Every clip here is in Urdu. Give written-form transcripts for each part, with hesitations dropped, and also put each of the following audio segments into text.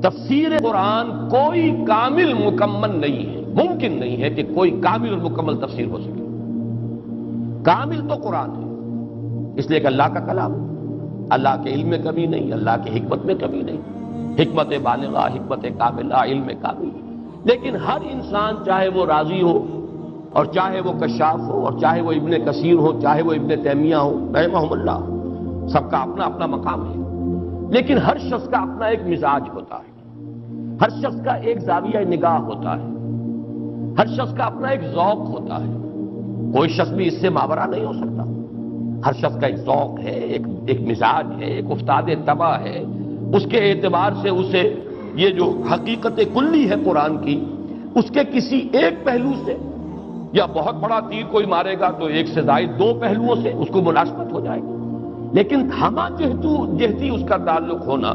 تفسیر قرآن کوئی کامل مکمل نہیں ہے، ممکن نہیں ہے کہ کوئی کامل اور مکمل تفسیر ہو سکے۔ کامل تو قرآن ہے، اس لیے کہ اللہ کا کلام، اللہ کے علم میں کمی نہیں، اللہ کی حکمت میں کمی نہیں، حکمت بالغہ، حکمت کاملہ، علم کامل۔ لیکن ہر انسان چاہے وہ رازی ہو اور چاہے وہ کشاف ہو اور چاہے وہ ابن کثیر ہو، چاہے وہ ابن تیمیہ ہو رحمہ اللہ، سب کا اپنا اپنا مقام ہے، لیکن ہر شخص کا اپنا ایک مزاج ہوتا ہے، ہر شخص کا ایک زاویہ نگاہ ہوتا ہے، ہر شخص کا اپنا ایک ذوق ہوتا ہے، کوئی شخص بھی اس سے ماورا نہیں ہو سکتا۔ ہر شخص کا ایک ذوق ہے، ایک مزاج ہے، ایک افتاد طبع ہے، اس کے اعتبار سے اسے یہ جو حقیقت کلی ہے قرآن کی، اس کے کسی ایک پہلو سے یا بہت بڑا تیر کوئی مارے گا تو ایک سے زائد دو پہلوؤں سے اس کو مناسبت ہو جائے گی، لیکن ہمہ جہتی اس کا تعلق ہونا،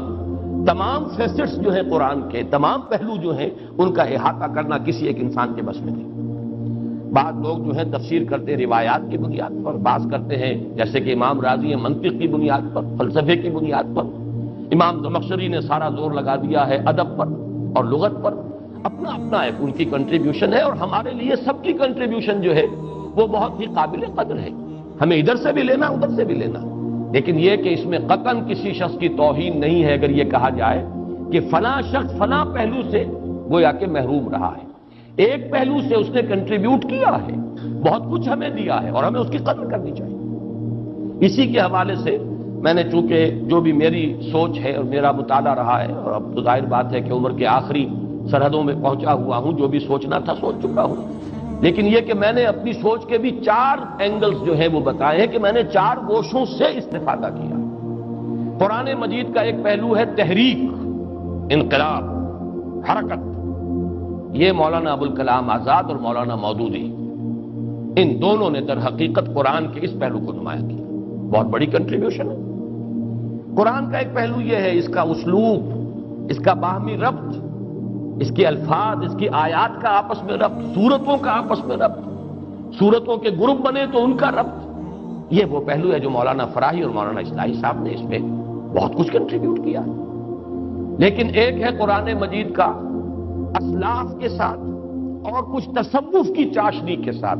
تمام فیسٹس جو ہیں قرآن کے، تمام پہلو جو ہیں ان کا احاطہ کرنا کسی ایک انسان کے بس میں نہیں۔ بعض لوگ جو ہیں تفسیر کرتے ہیں روایات کی بنیاد پر، بعض کرتے ہیں جیسے کہ امام راضی ہیں منطق کی بنیاد پر، فلسفے کی بنیاد پر، امام زمخشری نے سارا زور لگا دیا ہے ادب پر اور لغت پر۔ اپنا اپنا ایک ان کی کنٹریبیوشن ہے، اور ہمارے لیے سب کی کنٹریبیوشن جو ہے وہ بہت ہی قابل قدر ہے، ہمیں ادھر سے بھی لینا ادھر سے بھی لینا، لیکن یہ کہ اس میں قطعاً کسی شخص کی توہین نہیں ہے اگر یہ کہا جائے کہ فلاں شخص فلاں پہلو سے گویا کہ محروم رہا ہے، ایک پہلو سے اس نے کنٹریبیوٹ کیا ہے، بہت کچھ ہمیں دیا ہے اور ہمیں اس کی قدر کرنی چاہیے۔ اسی کے حوالے سے میں نے چونکہ جو بھی میری سوچ ہے اور میرا مطالعہ رہا ہے، اور اب تو ظاہر بات ہے کہ عمر کے آخری سرحدوں میں پہنچا ہوا ہوں، جو بھی سوچنا تھا سوچ چکا ہوں، لیکن یہ کہ میں نے اپنی سوچ کے بھی 4 اینگلز جو ہیں وہ بتائے ہیں کہ میں نے 4 گوشوں سے استفادہ کیا۔ قرآن مجید کا ایک پہلو ہے تحریک، انقلاب، حرکت، یہ مولانا ابوالکلام آزاد اور مولانا مودودی، ان دونوں نے در حقیقت قرآن کے اس پہلو کو نمایاں کیا، بہت بڑی کنٹریبیوشن ہے۔ قرآن کا ایک پہلو یہ ہے اس کا اسلوب، اس کا باہمی ربط، اس کے الفاظ، اس کی آیات کا آپس میں ربط، سورتوں کا آپس میں ربط، سورتوں کے گروپ بنے تو ان کا ربط، یہ وہ پہلو ہے جو مولانا فراہی اور مولانا اصلاحی صاحب نے اس میں بہت کچھ کنٹریبیوٹ کیا۔ لیکن ایک ہے قرآن مجید کا اسلاف کے ساتھ اور کچھ تصوف کی چاشنی کے ساتھ،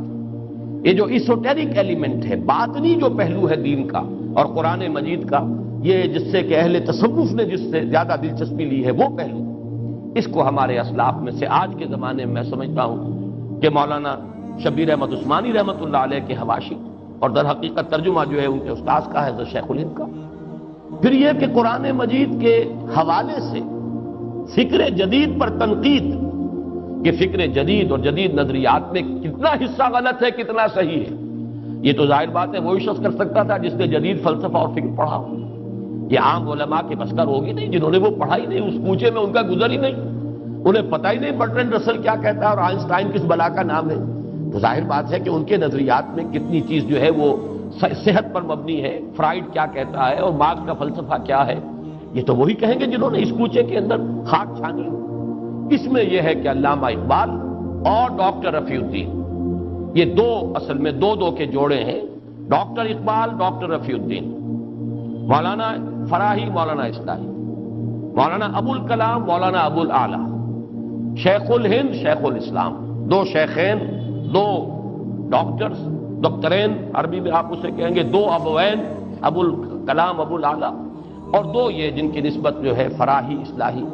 یہ جو ایسوٹیرک ایلیمنٹ ہے، باطنی جو پہلو ہے دین کا اور قرآن مجید کا، یہ جس سے کہ اہل تصوف نے جس سے زیادہ دلچسپی لی ہے وہ پہلو، اس کو ہمارے اسلاف میں سے آج کے زمانے میں سمجھتا ہوں کہ مولانا شبیر احمد عثمانی رحمۃ اللہ علیہ کے حواشی اور در حقیقت ترجمہ جو ہے ان کے استاذ کا ہے حضرت شیخ الہند کا۔ پھر یہ کہ قرآن مجید کے حوالے سے فکر جدید پر تنقید، کہ فکر جدید اور جدید نظریات میں کتنا حصہ غلط ہے کتنا صحیح ہے، یہ تو ظاہر بات ہے وہی شخص کر سکتا تھا جس نے جدید فلسفہ اور فکر پڑھا ہو، یہ عام علماء کے بس کا ہوگی نہیں جنہوں نے وہ پڑھا ہی نہیں، اس کوچے میں ان کا گزر ہی نہیں، انہیں پتہ ہی نہیں برٹرینڈ رسل کیا کہتا ہے اور آئنسٹائن کس بلا کا نام ہے، تو ظاہر بات ہے کہ ان کے نظریات میں کتنی چیز جو ہے وہ صحت پر مبنی ہے، فرائڈ کیا کہتا ہے اور مارکس کا فلسفہ کیا ہے، یہ تو وہی کہیں گے جنہوں نے اس کوچے کے اندر خاک چھانی ہو۔ اس میں یہ ہے کہ علامہ اقبال اور ڈاکٹر رفیع الدین، یہ دو اصل میں دو کے جوڑے ہیں، ڈاکٹر اقبال ڈاکٹر رفیع الدین، مولانا فراہی مولانا اصلاحی، مولانا ابوالکلام مولانا ابوالعالی، شیخ الہند شیخ الاسلام، 2 شیخین، 2 ڈاکٹرز، دکترین عربی میں آپ اسے کہیں گے، 2 ابوین، ابوالکلام ابوالعالی، اور 2 یہ جن کی نسبت جو ہے فراہی اصلاحی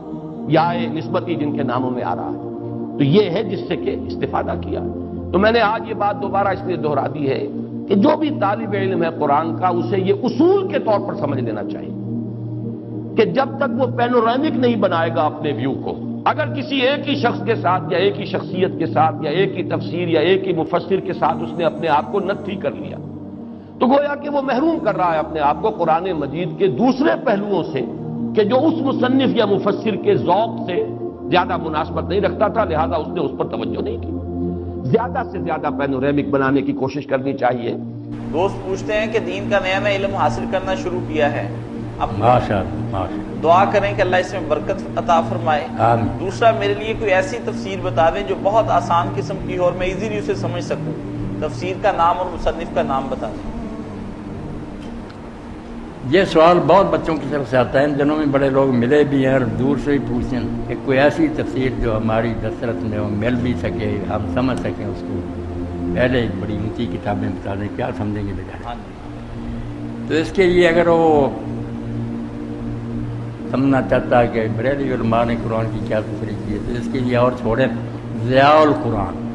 یا نسبتی جن کے ناموں میں آ رہا ہے، تو یہ ہے جس سے کہ استفادہ کیا۔ تو میں نے آج یہ بات دوبارہ اس لیے دہرا دی ہے کہ جو بھی طالب علم ہے قرآن کا، اسے یہ اصول کے طور پر سمجھ لینا چاہیے کہ جب تک وہ پینورامک نہیں بنائے گا اپنے ویو کو، اگر کسی ایک ہی شخص کے ساتھ یا ایک ہی شخصیت کے ساتھ یا ایک ہی تفسیر یا ایک ہی مفسر کے ساتھ اس نے اپنے آپ کو نتھی کر لیا، تو گویا کہ وہ محروم کر رہا ہے اپنے آپ کو قرآن مجید کے دوسرے پہلوؤں سے کہ جو اس مصنف یا مفسر کے ذوق سے زیادہ مناسبت نہیں رکھتا تھا، لہذا اس نے اس پر توجہ نہیں کی۔ زیادہ سے زیادہ پینورامک بنانے کی کوشش کرنی چاہیے۔ دوست پوچھتے ہیں کہ دین کا نیا علم حاصل کرنا شروع کیا ہے، اب ماشاءاللہ دعا کریں کہ اللہ اس میں برکت عطا فرمائے۔ آمین۔ دوسرا، میرے لیے کوئی ایسی تفسیر بتا دیں جو بہت آسان قسم کی ہو اور میں ایزیلی اسے سمجھ سکوں، تفسیر کا نام اور مصنف کا نام بتا دیں۔ یہ سوال بہت بچوں کی طرف سے آتا ہے، ان دنوں میں بڑے لوگ ملے بھی ہیں اور دور سے ہی پوچھتے ہیں کہ کوئی ایسی تفسیر جو ہماری دسترس میں وہ مل بھی سکے، ہم سمجھ سکیں اس کو۔ پہلے بڑی اونچی کتابیں بتا دیں، کیا سمجھیں گے بجائے؟ ہاں جی، تو اس کے لیے اگر وہ سمجھنا چاہتا ہے کہ بریلوی علماء نے قرآن کی کیا تفسیر کی ہے، تو اس کے لیے اور چھوڑیں ضیاء القرآن،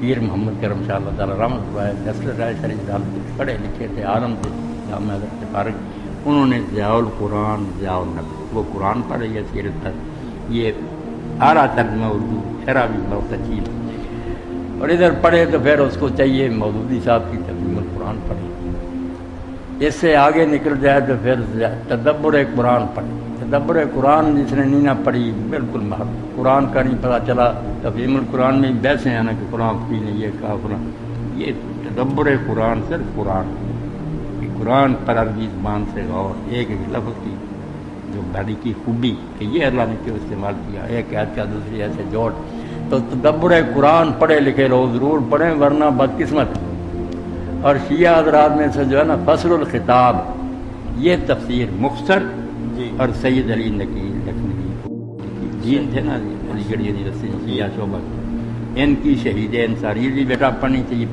پیر محمد کرم شاہ اللہ تعالیٰ رحمۃ اللہ دستر رائے شریف پڑھے لکھے تھے، عالم تھے، جامعہ حضرت فارغ، انہوں نے ضیاء القرآن ضیاء النبی وہ قرآن پڑھے یا سیرت پر، یہ آرا ترجمہ اردو شرح بھی بہت اچھی ہے، اور ادھر پڑھے تو پھر اس کو چاہیے مودودی صاحب کی ترجمہ القرآن پڑھے، اس سے آگے نکل جائے تو پھر تدبر قرآن پڑھے۔ تدبر قرآن جس نے نہیں نہ پڑھی بالکل محب، قرآن کا نہیں پتہ چلا، تفہیم القرآن میں بحثیں ہیں نا کہ قرآن کی نے یہ کہا قرآن، یہ تدبر قرآن صرف قرآن، قرآن پر عربی زبان سے غور، ایک ایک لفظ کی جو بڑی کی خوبی کہ یہ اللہ نے کیوں استعمال کیا، ایک آیت کا دوسری ایسے جوڑ، تو تدبر قرآن پڑھے لکھے لوگ ضرور پڑھیں ورنہ بدقسمت۔ اور شیعہ حضرات میں سے جو ہے نا فصل الخطاب، یہ تفسیر مختصر اور سید علی نقیل لکھنوی جین تھے نا علی گڑھ یونیورسٹی شیعہ شعبہ، ان کی شہید انصاری بھی بیٹا پڑھنی چاہیے۔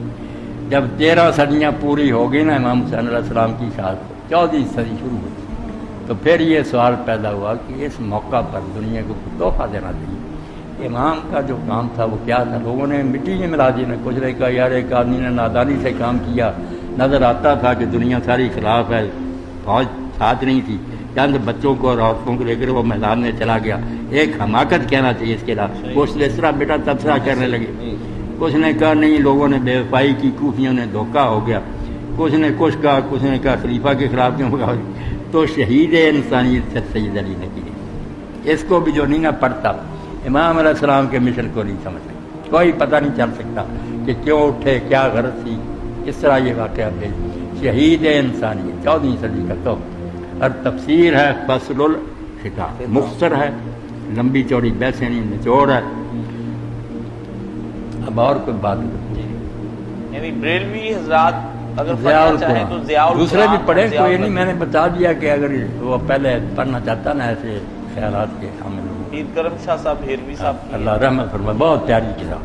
جب 13 صدیاں پوری ہو گئی نا امام حسین علیہ السلام کی شہادت، 14ویں صدی شروع ہوئی، تو پھر یہ سوال پیدا ہوا کہ اس موقع پر دنیا کو تحفہ دینا چاہیے۔ امام کا جو کام تھا وہ کیا تھا؟ لوگوں نے مٹی میں ملا دی، کچھ نے کہا یار ایک آدمی نے نادانی سے کام کیا، نظر آتا تھا کہ دنیا ساری خلاف ہے، فوج ساتھ نہیں تھی، چند بچوں کو اور عورتوں کو لے کر وہ میدان میں چلا گیا، ایک حماقت کہنا چاہیے اس کے علاوہ۔ کچھ اس طرح بیٹا تبصرہ کرنے لگے، کچھ نے کہا نہیں لوگوں نے بے وفائی کی، کوفیوں نے دھوکہ ہو گیا، کچھ نے کچھ کہا، کچھ نے کہا خلیفہ کے خلاف کیوں کہا۔ تو شہید انسانیت سے سید علی نقی، اس کو بھی جو نہیں نہ پڑھتا امام علیہ السلام کے مشن کو نہیں سمجھ سکتا، کوئی پتہ نہیں چل سکتا کہ کیوں اٹھے، کیا غرض تھی، اس طرح یہ واقعہ ہے۔ شہید انسانیت 14ویں صدی کا تو، اور تفسیر ہے فصل الخطاب، مختصر ہے، لمبی چوڑی بحثیں نہیں، نچوڑ ہے۔ اب اور کوئی بات نہیں، یعنی بریلوی حضرات اگر ضیاء پڑھنا چاہیں تو القرآن، ضیاء القرآن، دوسرے بھی پڑھیں، ضیاء کوئی نہیں، النبی۔ میں نے بتا دیا کہ اگر وہ پہلے پڑھنا چاہتا نا ایسے خیالات کے حامل ہوں۔ پیر کرم شاہ صاحب ہیروی صاحب کی اللہ رحمت فرمائے، بہت پیاری کتاب۔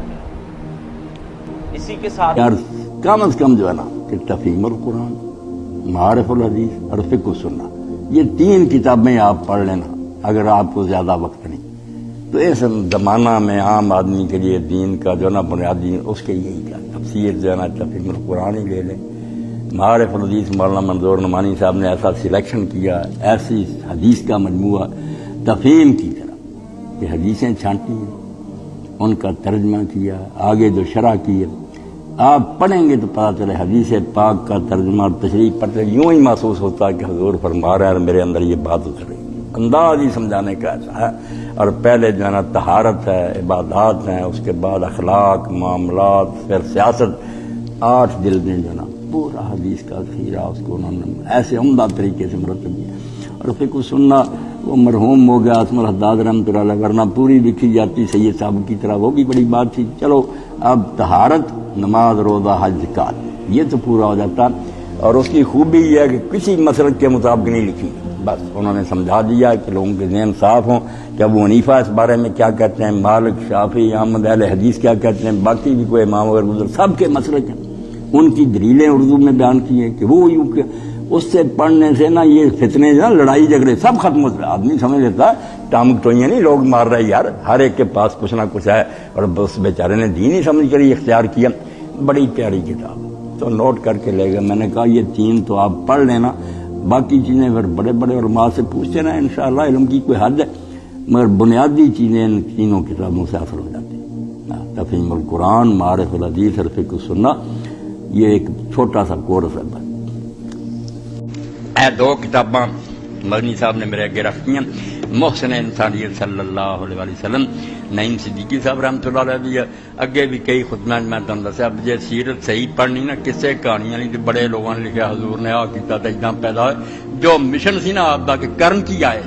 اسی کے ساتھ یار کم از کم جو ہے نا کہ تفہیم القرآن، معارف الحدیث اور فقہ السنہ، یہ 3 کتابیں آپ پڑھ لینا اگر آپ کو زیادہ وقت نہیں، تو اس زمانہ میں عام آدمی کے لیے دین کا جو ہے نا بنیادی اس کے یہی کیا تفسیر جو ہے نا تفہیم القرآن ہی لے لیں۔ معارف الحدیث مولانا منظور نعمانی صاحب نے ایسا سلیکشن کیا، ایسی حدیث کا مجموعہ تفہیم کی طرح کہ حدیثیں چھانٹی ہیں، ان کا ترجمہ کیا، آگے جو شرح کی ہے، آپ پڑھیں گے تو پتہ چلے حدیث پاک کا ترجمہ اور تشریح پڑھتے یوں ہی محسوس ہوتا ہے کہ حضور فرما رہے ہیں اور میرے اندر یہ بات اتر رہی ہے۔ انداز ہی سمجھانے کا ایسا ہے۔ اور پہلے جو ہے نا طہارت ہے، عبادات ہیں، اس کے بعد اخلاق، معاملات، پھر سیاست، 8 جلدیں جو ہے نا پورا حدیث کا ذخیرہ اس کو انہوں نے ایسے عمدہ طریقے سے مرتب کیا۔ اور فقہ سننا وہ مرحوم ہو گیا اسم الحداد رحمۃ اللہ علیہ، ورنہ پوری لکھی جاتی سید صاحب کی طرح، وہ بھی بڑی بات تھی۔ چلو اب طہارت، نماز، روزہ، حج، زکات، یہ تو پورا ہو جاتا، اور اس کی خوبی یہ ہے کہ کسی مسلک کے مطابق نہیں لکھی، بس انہوں نے سمجھا دیا کہ لوگوں کے ذہن صاف ہوں کہ ابو حنیفہ اس بارے میں کیا کہتے ہیں، مالک، شافعی، احمد، اہل حدیث کیا کہتے ہیں، باقی بھی کوئی امام اگر گزر سب کے مسلک ہیں، ان کی دلیلیں اردو میں بیان کی ہیں کہ وہ یوں کہ اس سے پڑھنے سے نا یہ فتنے نا لڑائی جھگڑے سب ختم ہوتے ہیں۔ آدمی سمجھ لیتا ٹامک ٹوئیاں نہیں لوگ مار رہے یار، ہر ایک کے پاس کچھ نہ کچھ ہے، اور اس بیچارے نے دین ہی سمجھ کر یہ اختیار کیا۔ بڑی پیاری کتاب تو نوٹ کر کے لے گا۔ میں نے کہا یہ 3 تو آپ پڑھ لینا، باقی چیزیں پھر بڑے بڑے علماء سے پوچھتے رہے، انشاءاللہ علم کی کوئی حد ہے، مگر بنیادی چیزیں ان 3 کتابوں سے حاصل ہو جاتی ہیں۔ تفہیم القرآن، معارف الحدیث اور فقہ السنہ، یہ ایک چھوٹا سا کورس ہے۔ اے 2 کتاباں مدنی صاحب نے میرے اگے رکھی ہیں، محسن انسانیت صلی اللہ علیہ وسلم، نعیم صدیقی صاحب رحمۃ اللہ علیہ دی، اگے بھی کئی خطبہ میں تمہیں دسیا جی سیرت صحیح پڑھنی نا، کسے کہانیاں نہیں، بڑے لوگوں نے لکھا حضور نے آ کیتا تے اجاں پیدا ہوئے، جو مشن سی نا آپ دا کہ کرن کی آئے،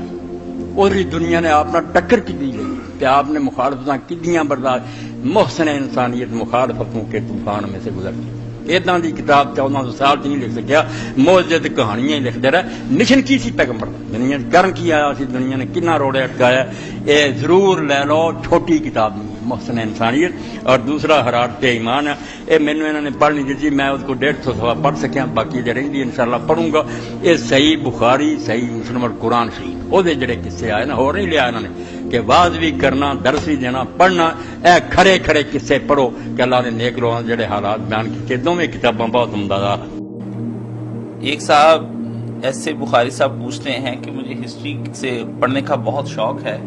اور دنیا نے آپ ٹکر کی دی لئی تے آپ نے مخالفتاں کتنیاں برداشت، محسن انسانیت مخالفتوں کے طوفان میں سے گزر گئی۔ اداں دی کتاب 1400 سال نہیں لکھ سکیا، موجد کہانیاں ہی لکھتے رہے۔ مشن کی سی پیغمبر دنیا کرن کی آیا سی، دنیا نے کنا روڑے اٹکایا، اے ضرور لے لو، چھوٹی کتاب نہیں محسن انسانیت، اور دوسرا حرارت ایمان ہے، اے مینوں انہوں نے پڑھ نہیں دیتی، میں اس کو 150 سوا پڑھ سکیا، باقی جو رہی انشاءاللہ پڑھوں گا۔ یہ صحیح بخاری، صحیح مسلم اور قرآن شریف وہ جڑے قصے آئے نا، ہو نہیں لیا انہوں نے کہ واز بھی کرنا، درس بھی دینا، پڑھنا، اے کھڑے کھڑے قصے پڑھو کہ اللہ نے نیک لوگوں جڑے حالات بیان کیتے، دونوں کتاباں بہت عمدہ۔ ایک صاحب ایسے بخاری صاحب پوچھتے ہیں کہ مجھے ہسٹری سے پڑھنے کا بہت شوق ہے،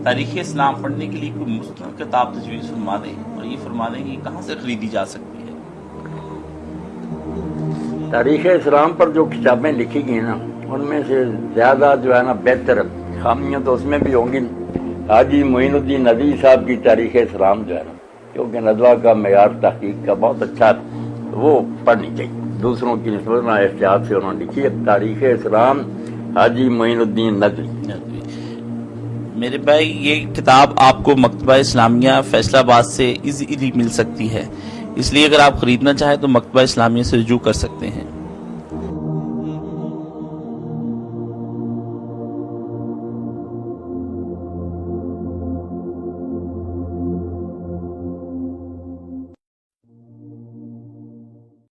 تاریخ اسلام پڑھنے کے لیے کوئی مستند کتاب تجویز فرما دیں، اور یہ فرما دیں کہ کہاں سے خریدی جا سکتی ہے۔ تاریخ اسلام پر جو کتابیں لکھی گئی نا، ان میں سے زیادہ جو ہے نا بہتر، خامیاں تو اس میں بھی ہوں گی، حاجی معین الدین ندوی صاحب کی تاریخ اسلام جو ہے نا، کیونکہ ندوہ کا معیار تحقیق کا بہت اچھا ہے، وہ پڑھنی چاہیے، دوسروں کی نسبت نہ احتیاط سے انہوں نے لکھی ہے تاریخ اسلام، حاجی معین الدین ندوی۔ میرے بھائی یہ کتاب آپ کو مکتبہ اسلامیہ فیصل آباد سے ایزیلی مل سکتی ہے، اس لیے اگر آپ خریدنا چاہیں تو مکتبہ اسلامیہ سے رجوع کر سکتے ہیں۔